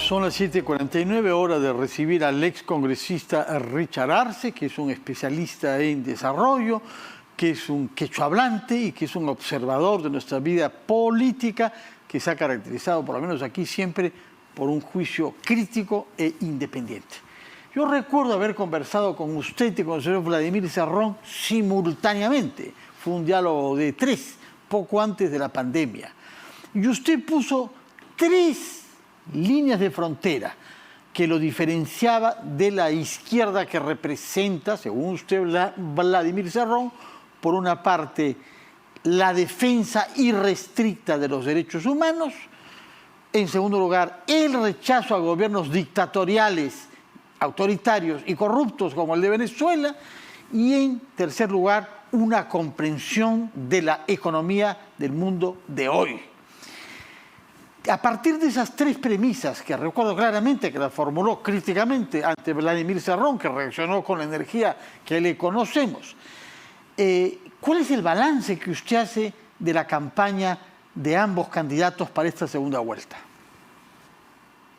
Son las 7:49, hora de recibir al ex congresista Richard Arce, que es un especialista en desarrollo, que es un quechohablante y que es un observador de nuestra vida política, que se ha caracterizado, por lo menos aquí, siempre por un juicio crítico e independiente. Yo recuerdo haber conversado con usted y con el señor Vladimir Cerrón simultáneamente. Fue un diálogo de 3, poco antes de la pandemia. Y usted puso 3 líneas de frontera que lo diferenciaba de la izquierda que representa, según usted, Vladimir Cerrón, por una parte, la defensa irrestricta de los derechos humanos, en segundo lugar, el rechazo a gobiernos dictatoriales, autoritarios y corruptos como el de Venezuela, y en tercer lugar, una comprensión de la economía del mundo de hoy. A partir de esas 3 premisas, que recuerdo claramente que las formuló críticamente ante Vladimir Cerrón, que reaccionó con la energía que le conocemos, ¿cuál es el balance que usted hace de la campaña de ambos candidatos para esta segunda vuelta?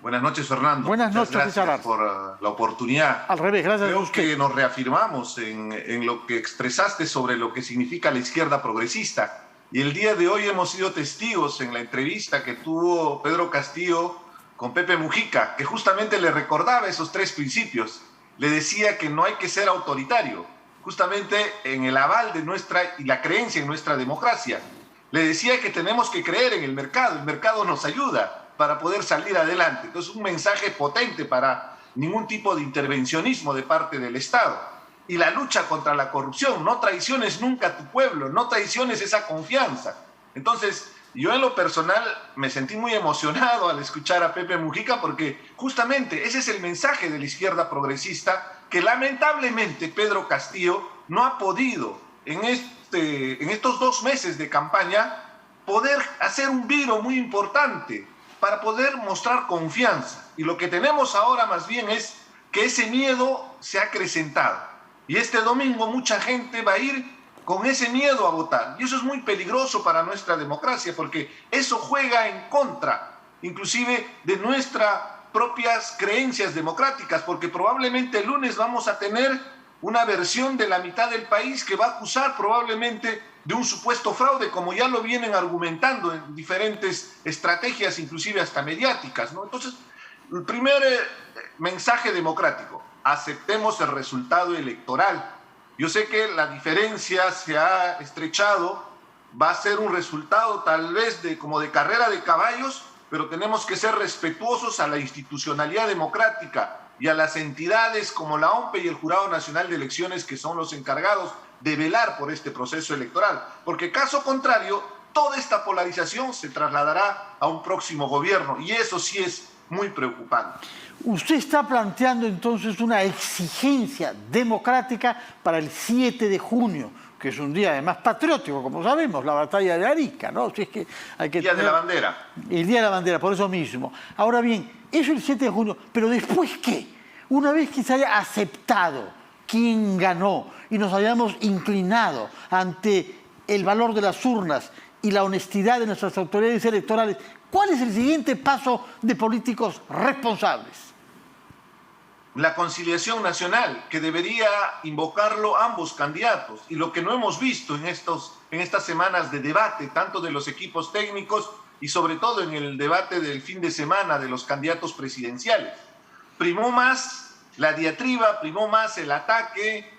Buenas noches, Fernando. Buenas noches, gracias por la oportunidad. Al revés, gracias a usted. Creo que nos reafirmamos en lo que expresaste sobre lo que significa la izquierda progresista. Y el día de hoy hemos sido testigos en la entrevista que tuvo Pedro Castillo con Pepe Mujica, que justamente le recordaba esos 3 principios. Le decía que no hay que ser autoritario, justamente en el aval de y la creencia en nuestra democracia. Le decía que tenemos que creer en el mercado nos ayuda para poder salir adelante. Entonces, un mensaje potente para ningún tipo de intervencionismo de parte del Estado. Y la lucha contra la corrupción, no traiciones nunca a tu pueblo, no traiciones esa confianza. Entonces, yo en lo personal me sentí muy emocionado al escuchar a Pepe Mujica, porque justamente ese es el mensaje de la izquierda progresista, que lamentablemente Pedro Castillo no ha podido en estos 2 meses de campaña poder hacer un viro muy importante para poder mostrar confianza. Y lo que tenemos ahora más bien es que ese miedo se ha acrecentado. Y este domingo mucha gente va a ir con ese miedo a votar. Y eso es muy peligroso para nuestra democracia, porque eso juega en contra, inclusive, de nuestras propias creencias democráticas, porque probablemente el lunes vamos a tener una versión de la mitad del país que va a acusar probablemente de un supuesto fraude, como ya lo vienen argumentando en diferentes estrategias, inclusive hasta mediáticas, ¿no? Entonces, el primer mensaje democrático: aceptemos el resultado electoral. Yo sé que la diferencia se ha estrechado, va a ser un resultado tal vez como de carrera de caballos, pero tenemos que ser respetuosos a la institucionalidad democrática y a las entidades como la OMPE y el Jurado Nacional de Elecciones, que son los encargados de velar por este proceso electoral. Porque caso contrario, toda esta polarización se trasladará a un próximo gobierno, y eso sí es muy preocupante. Usted está planteando entonces una exigencia democrática para el 7 de junio, que es un día además patriótico, como sabemos, la batalla de Arica, ¿no? Si es que hay que Día de la bandera. El Día de la Bandera, por eso mismo. Ahora bien, eso el 7 de junio, pero ¿después qué? Una vez que se haya aceptado quién ganó y nos hayamos inclinado ante el valor de las urnas y la honestidad de nuestras autoridades electorales, ¿cuál es el siguiente paso de políticos responsables? La conciliación nacional, que debería invocarlo ambos candidatos, y lo que no hemos visto en estas semanas de debate, tanto de los equipos técnicos y sobre todo en el debate del fin de semana de los candidatos presidenciales. Primó más la diatriba, primó más el ataque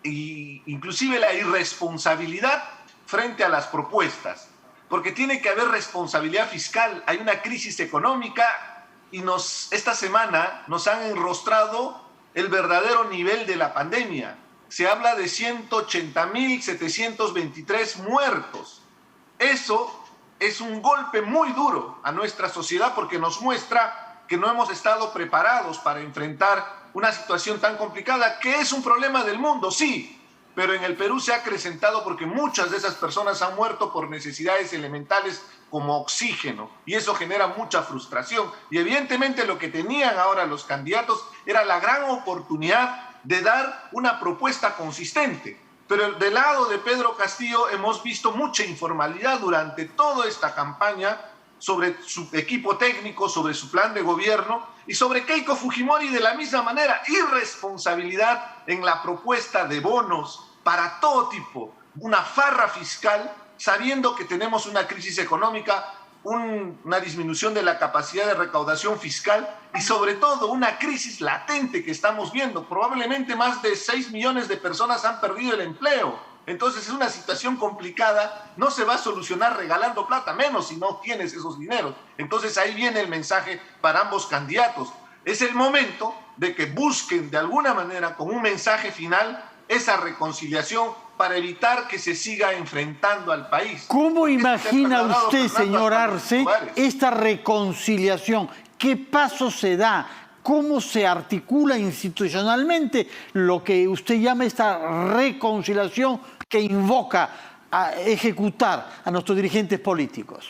e inclusive la irresponsabilidad frente a las propuestas, porque tiene que haber responsabilidad fiscal. Hay una crisis económica y esta semana nos han enrostrado el verdadero nivel de la pandemia. Se habla de 180.723 muertos. Eso es un golpe muy duro a nuestra sociedad, porque nos muestra que no hemos estado preparados para enfrentar una situación tan complicada, que es un problema del mundo, sí, pero en el Perú se ha acrecentado porque muchas de esas personas han muerto por necesidades elementales como oxígeno, y eso genera mucha frustración. Y evidentemente lo que tenían ahora los candidatos era la gran oportunidad de dar una propuesta consistente. Pero del lado de Pedro Castillo hemos visto mucha informalidad durante toda esta campaña, sobre su equipo técnico, sobre su plan de gobierno, y sobre Keiko Fujimori de la misma manera, irresponsabilidad en la propuesta de bonos para todo tipo, una farra fiscal, sabiendo que tenemos una crisis económica, una disminución de la capacidad de recaudación fiscal y sobre todo una crisis latente que estamos viendo. Probablemente más de 6 millones de personas han perdido el empleo. Entonces es una situación complicada, no se va a solucionar regalando plata, menos si no tienes esos dineros. Entonces ahí viene el mensaje para ambos candidatos. Es el momento de que busquen de alguna manera con un mensaje final esa reconciliación para evitar que se siga enfrentando al país. ¿Cómo imagina usted, señor Arce, esta reconciliación? ¿Qué paso se da? ¿Cómo se articula institucionalmente lo que usted llama esta reconciliación que invoca a ejecutar a nuestros dirigentes políticos?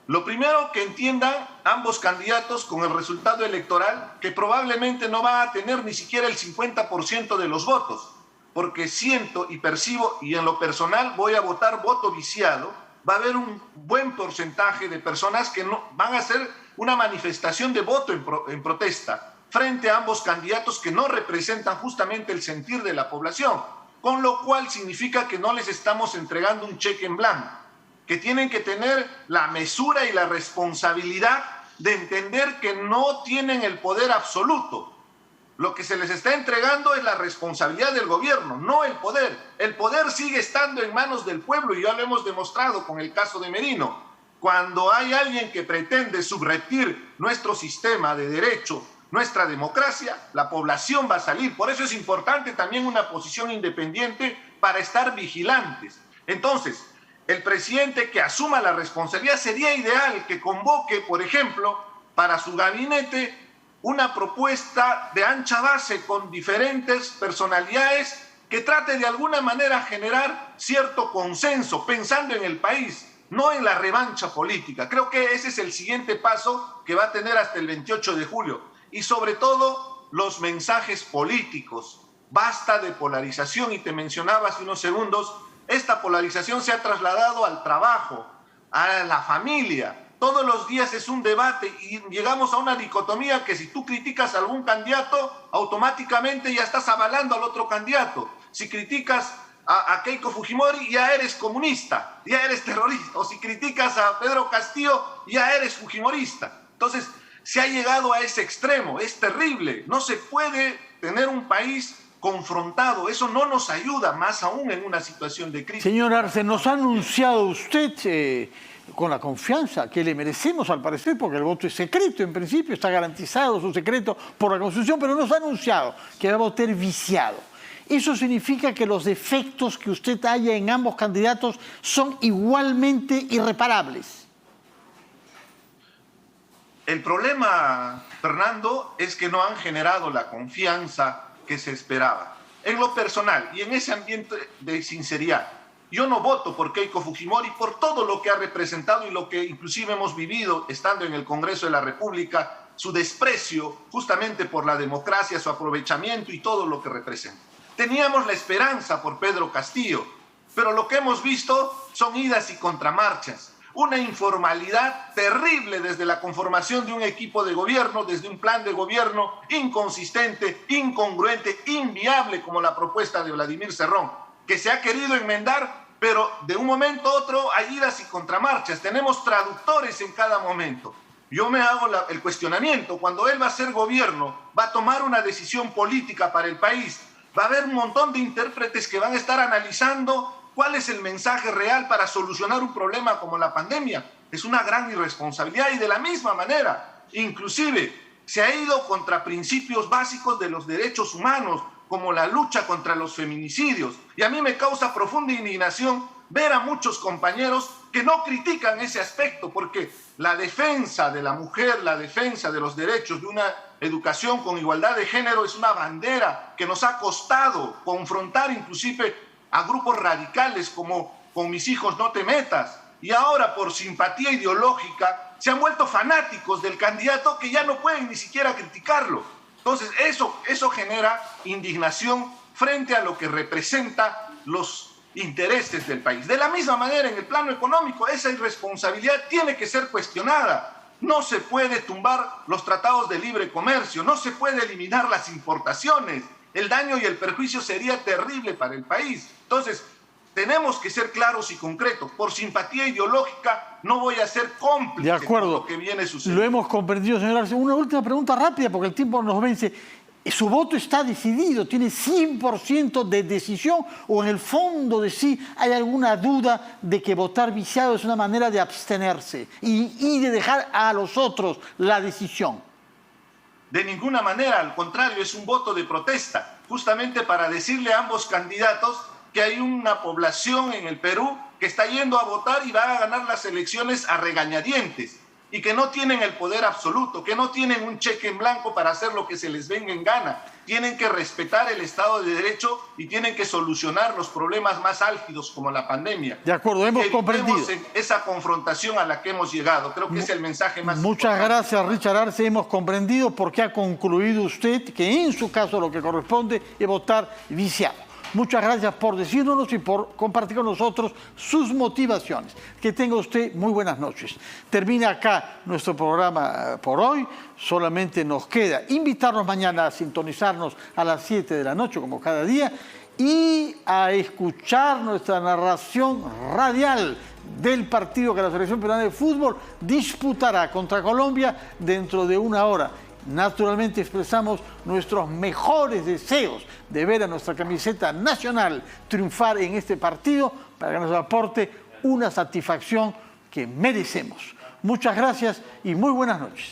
Lo primero que entiendan ambos candidatos con el resultado electoral, que probablemente no va a tener ni siquiera el 50% de los votos, porque siento y percibo, y en lo personal voy a votar voto viciado, va a haber un buen porcentaje de personas que no van a hacer una manifestación de voto en protesta frente a ambos candidatos que no representan justamente el sentir de la población, con lo cual significa que no les estamos entregando un cheque en blanco, que tienen que tener la mesura y la responsabilidad de entender que no tienen el poder absoluto. Lo que se les está entregando es la responsabilidad del gobierno, no el poder. El poder sigue estando en manos del pueblo y ya lo hemos demostrado con el caso de Merino. Cuando hay alguien que pretende subvertir nuestro sistema de derecho, nuestra democracia, la población va a salir. Por eso es importante también una posición independiente para estar vigilantes. Entonces, el presidente que asuma la responsabilidad sería ideal que convoque, por ejemplo, para su gabinete una propuesta de ancha base con diferentes personalidades que trate de alguna manera generar cierto consenso, pensando en el país, no en la revancha política. Creo que ese es el siguiente paso que va a tener hasta el 28 de julio. Y sobre todo, los mensajes políticos. Basta de polarización, y te mencionaba hace unos segundos, esta polarización se ha trasladado al trabajo, a la familia. Todos los días es un debate y llegamos a una dicotomía que si tú criticas a algún candidato, automáticamente ya estás avalando al otro candidato. Si criticas a Keiko Fujimori, ya eres comunista, ya eres terrorista. O si criticas a Pedro Castillo, ya eres fujimorista. Entonces, se ha llegado a ese extremo. Es terrible. No se puede tener un país confrontado. Eso no nos ayuda, más aún en una situación de crisis. Señor Arce, nos ha anunciado usted, con la confianza que le merecemos al parecer, porque el voto es secreto en principio, está garantizado su secreto por la Constitución, pero nos ha anunciado que va a votar viciado. ¿Eso significa que los defectos que usted halla en ambos candidatos son igualmente irreparables? El problema, Fernando, es que no han generado la confianza que se esperaba. En lo personal y en ese ambiente de sinceridad, yo no voto por Keiko Fujimori por todo lo que ha representado y lo que inclusive hemos vivido estando en el Congreso de la República, su desprecio justamente por la democracia, su aprovechamiento y todo lo que representa. Teníamos la esperanza por Pedro Castillo, pero lo que hemos visto son idas y contramarchas, una informalidad terrible desde la conformación de un equipo de gobierno, desde un plan de gobierno inconsistente, incongruente, inviable como la propuesta de Vladimir Cerrón, que se ha querido enmendar, pero de un momento a otro hay idas y contramarchas. Tenemos traductores en cada momento. Yo me hago el cuestionamiento, cuando él va a ser gobierno, va a tomar una decisión política para el país, va a haber un montón de intérpretes que van a estar analizando cuál es el mensaje real para solucionar un problema como la pandemia. Es una gran irresponsabilidad y de la misma manera, inclusive, se ha ido contra principios básicos de los derechos humanos, como la lucha contra los feminicidios. Y a mí me causa profunda indignación ver a muchos compañeros que no critican ese aspecto, porque la defensa de la mujer, la defensa de los derechos de una educación con igualdad de género es una bandera que nos ha costado confrontar inclusive a grupos radicales como Con mis hijos no te metas. Y ahora por simpatía ideológica se han vuelto fanáticos del candidato que ya no pueden ni siquiera criticarlo. Entonces eso genera indignación frente a lo que representa los intereses del país. De la misma manera, en el plano económico, esa irresponsabilidad tiene que ser cuestionada. No se puede tumbar los tratados de libre comercio, no se puede eliminar las importaciones. El daño y el perjuicio sería terrible para el país. Entonces, tenemos que ser claros y concretos. Por simpatía ideológica no voy a ser cómplice de lo que viene sucediendo. Lo hemos comprendido, señor Arce. Una última pregunta rápida, porque el tiempo nos vence. ¿Su voto está decidido? ¿Tiene 100% de decisión? ¿O en el fondo de sí hay alguna duda de que votar viciado es una manera de abstenerse y de dejar a los otros la decisión? De ninguna manera, al contrario, es un voto de protesta, justamente para decirle a ambos candidatos que hay una población en el Perú que está yendo a votar y va a ganar las elecciones a regañadientes y que no tienen el poder absoluto, que no tienen un cheque en blanco para hacer lo que se les venga en gana. Tienen que respetar el Estado de Derecho y tienen que solucionar los problemas más álgidos como la pandemia. De acuerdo, hemos comprendido. Esa confrontación a la que hemos llegado, creo que es el mensaje más importante. Muchas gracias, Richard Arce. Hemos comprendido por qué ha concluido usted que en su caso lo que corresponde es votar viciado. Muchas gracias por decírnoslo y por compartir con nosotros sus motivaciones. Que tenga usted muy buenas noches. Termina acá nuestro programa por hoy. Solamente nos queda invitarnos mañana a sintonizarnos a las 7 de la noche, como cada día, y a escuchar nuestra narración radial del partido que la Selección Peruana de Fútbol disputará contra Colombia dentro de una hora. Naturalmente expresamos nuestros mejores deseos de ver a nuestra camiseta nacional triunfar en este partido para que nos aporte una satisfacción que merecemos. Muchas gracias y muy buenas noches.